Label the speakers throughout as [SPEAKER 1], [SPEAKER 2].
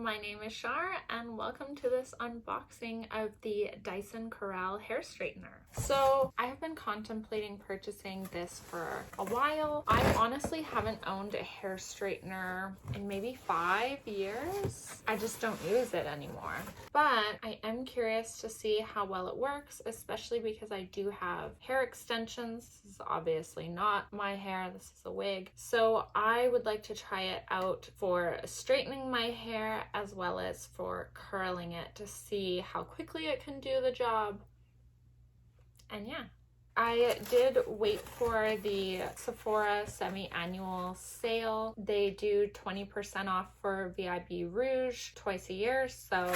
[SPEAKER 1] my name is Shar and welcome to this unboxing of the Dyson Corrale hair straightener. So I have been contemplating purchasing this for a while. I honestly haven't owned a hair straightener in maybe 5 years. I just don't use it anymore. But I am curious to see how well it works, especially because I do have hair extensions. This is obviously not my hair, this is a wig. So I would like to try it out for straightening my hair as well as for curling it to see how quickly it can do the job. And yeah, I did wait for the Sephora semi-annual sale. They do 20% off for VIB Rouge twice a year, so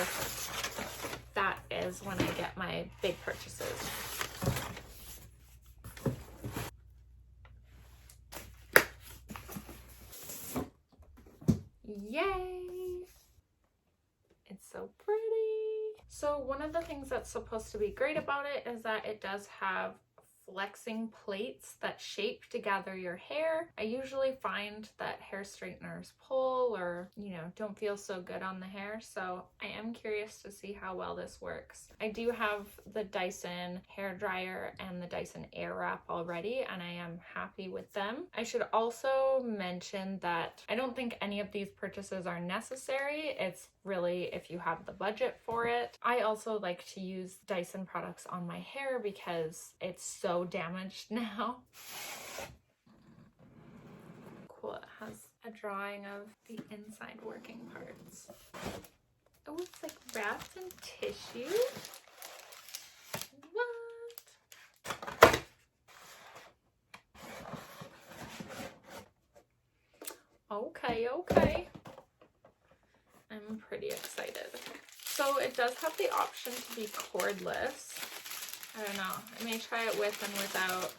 [SPEAKER 1] that is when I get my big purchases. Yay! It's so pretty. So one of the things that's supposed to be great about it is that it does have flexing plates that shape to gather your hair. I usually find that hair straighteners pull or, don't feel so good on the hair. So I am curious to see how well this works. I do have the Dyson hair dryer and the Dyson Airwrap already, and I am happy with them. I should also mention that I don't think any of these purchases are necessary. It's really if you have the budget for it. I also like to use Dyson products on my hair because it's so damaged now. Cool, it has a drawing of the inside working parts. Oh, it's like wrapped in tissue. What? Okay. I'm pretty excited. So it does have the option to be cordless. I don't know. I may try it with and without.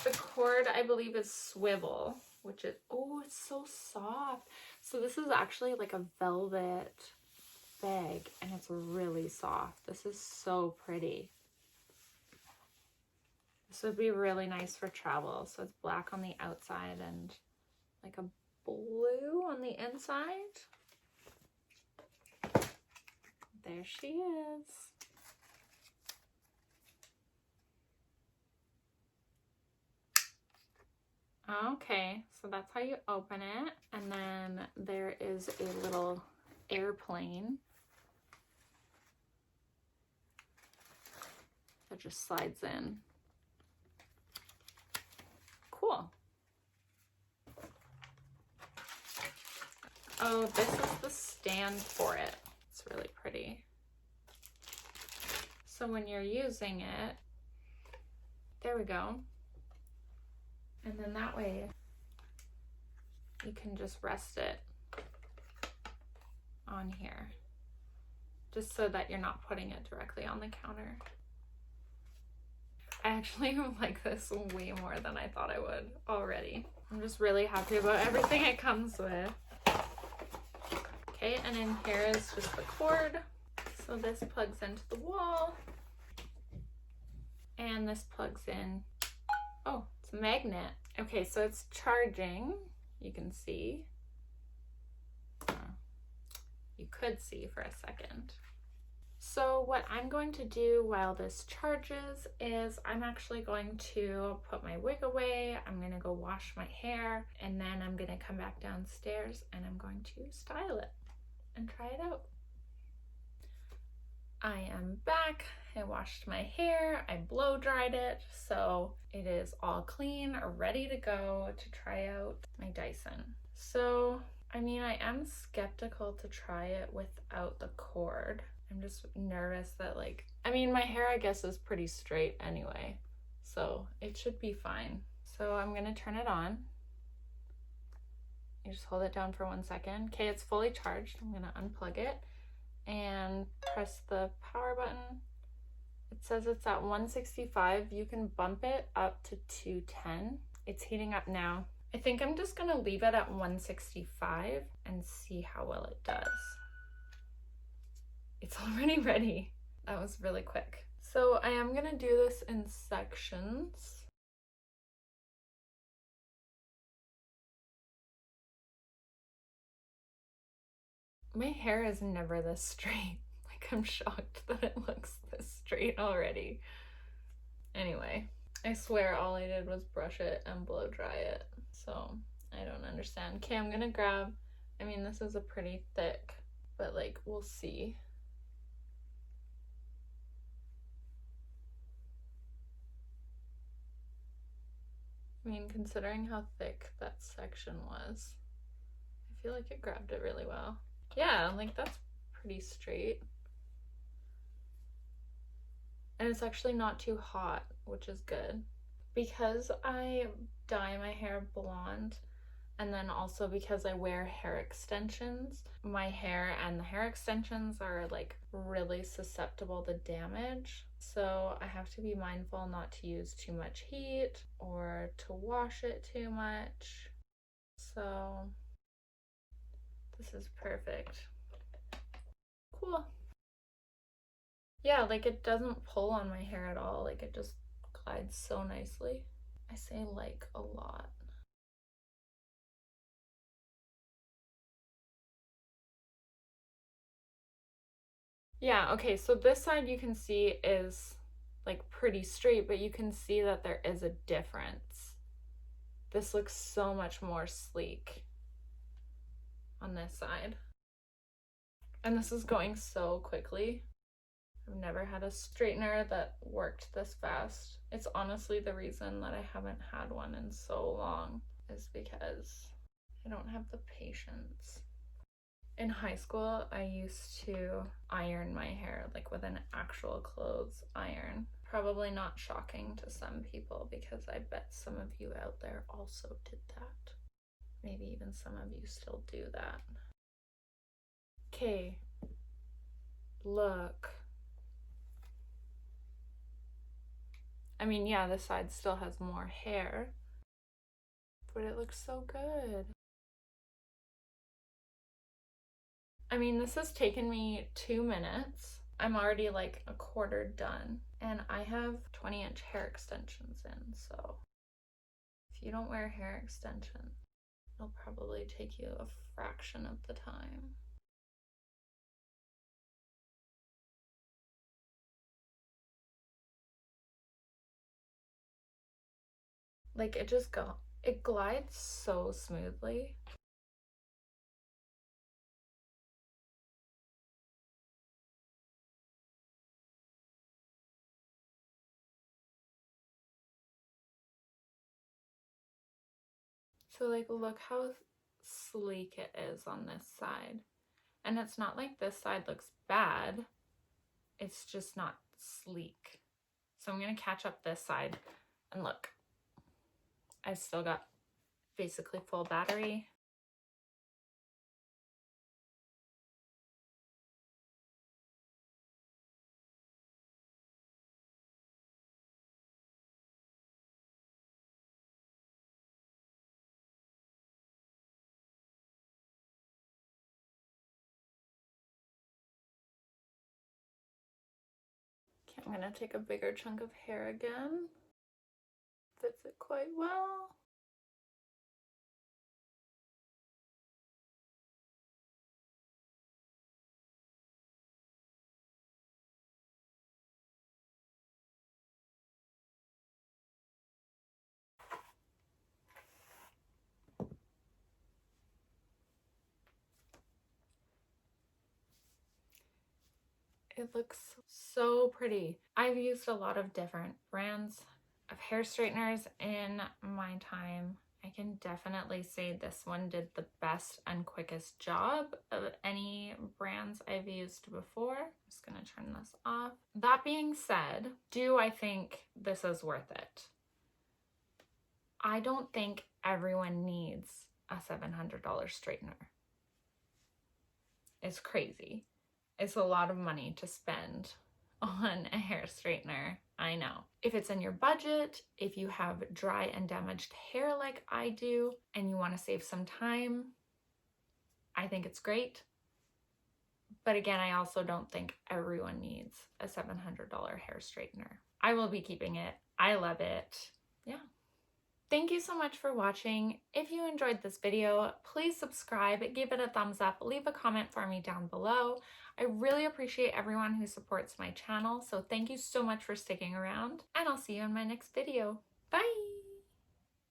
[SPEAKER 1] The cord, I believe, is swivel, which is, oh, it's so soft. So this is actually like a velvet bag, and it's really soft. This is so pretty. This would be really nice for travel. So it's black on the outside and like a blue on the inside. There she is. Okay, so that's how you open it. And then there is a little airplane that just slides in. Cool. Oh, this is the stand for it. It's really pretty. So when you're using it, there we go. And then that way you can just rest it on here, just so that you're not putting it directly on the counter. I actually like this way more than I thought I would already. I'm just really happy about everything it comes with. Okay, and in here is just the cord. So this plugs into the wall. And this plugs in, oh, it's a magnet. Okay, so it's charging, you can see. You could see for a second. So what I'm going to do while this charges is I'm actually going to put my wig away. I'm gonna go wash my hair, and then I'm gonna come back downstairs and I'm going to style it and try it out. I am back. I washed my hair, I blow dried it, so it is all clean, ready to go to try out my Dyson. So, I mean, I am skeptical to try it without the cord. I'm just nervous that my hair I guess is pretty straight anyway, so it should be fine. So I'm gonna turn it on. You just hold it down for 1 second. Okay, it's fully charged. I'm gonna unplug it and press the power button. It says it's at 165. You can bump it up to 210. It's heating up now. I think I'm just gonna leave it at 165 and see how well it does. It's already ready. That was really quick. So I am gonna do this in sections. My hair is never this straight. Like, I'm shocked that it looks this straight already. Anyway, I swear all I did was brush it and blow dry it. So, I don't understand. Okay, I'm gonna grab, I mean, this is a pretty thick, but like, we'll see. I mean, considering how thick that section was, I feel like it grabbed it really well. Yeah, like that's pretty straight. And it's actually not too hot, which is good. Because I dye my hair blonde, and then also because I wear hair extensions, my hair and the hair extensions are like really susceptible to damage. So I have to be mindful not to use too much heat or to wash it too much. So this is perfect. Cool. Yeah, like it doesn't pull on my hair at all. Like it just glides so nicely. I say like a lot. Yeah, okay, so this side you can see is like pretty straight, but you can see that there is a difference. This looks so much more sleek on this side. And this is going so quickly. I've never had a straightener that worked this fast. It's honestly the reason that I haven't had one in so long, is because I don't have the patience. In high school, I used to iron my hair like with an actual clothes iron. Probably not shocking to some people because I bet some of you out there also did that. Maybe even some of you still do that. Okay, look. I mean, yeah, this side still has more hair, but it looks so good. I mean, this has taken me 2 minutes. I'm already like a quarter done, and I have 20-inch hair extensions in, so if you don't wear hair extensions, it'll probably take you a fraction of the time. Like it glides so smoothly. So like look how sleek it is on this side. And it's not like this side looks bad. It's just not sleek. So I'm gonna catch up this side and look. I've still got basically full battery. Okay, I'm gonna take a bigger chunk of hair again. Fits it quite well. It looks so pretty. I've used a lot of different brands of hair straighteners in my time. I can definitely say this one did the best and quickest job of any brands I've used before. I'm just gonna turn this off. That being said, do I think this is worth it? I don't think everyone needs a $700 straightener. It's crazy. It's a lot of money to spend on a hair straightener, I know. If it's in your budget, if you have dry and damaged hair like I do, and you want to save some time, I think it's great. But again, I also don't think everyone needs a $700 hair straightener. I will be keeping it. I love it. Yeah. Thank you so much for watching. If you enjoyed this video, please subscribe, give it a thumbs up, leave a comment for me down below. I really appreciate everyone who supports my channel, so thank you so much for sticking around, and I'll see you in my next video. Bye!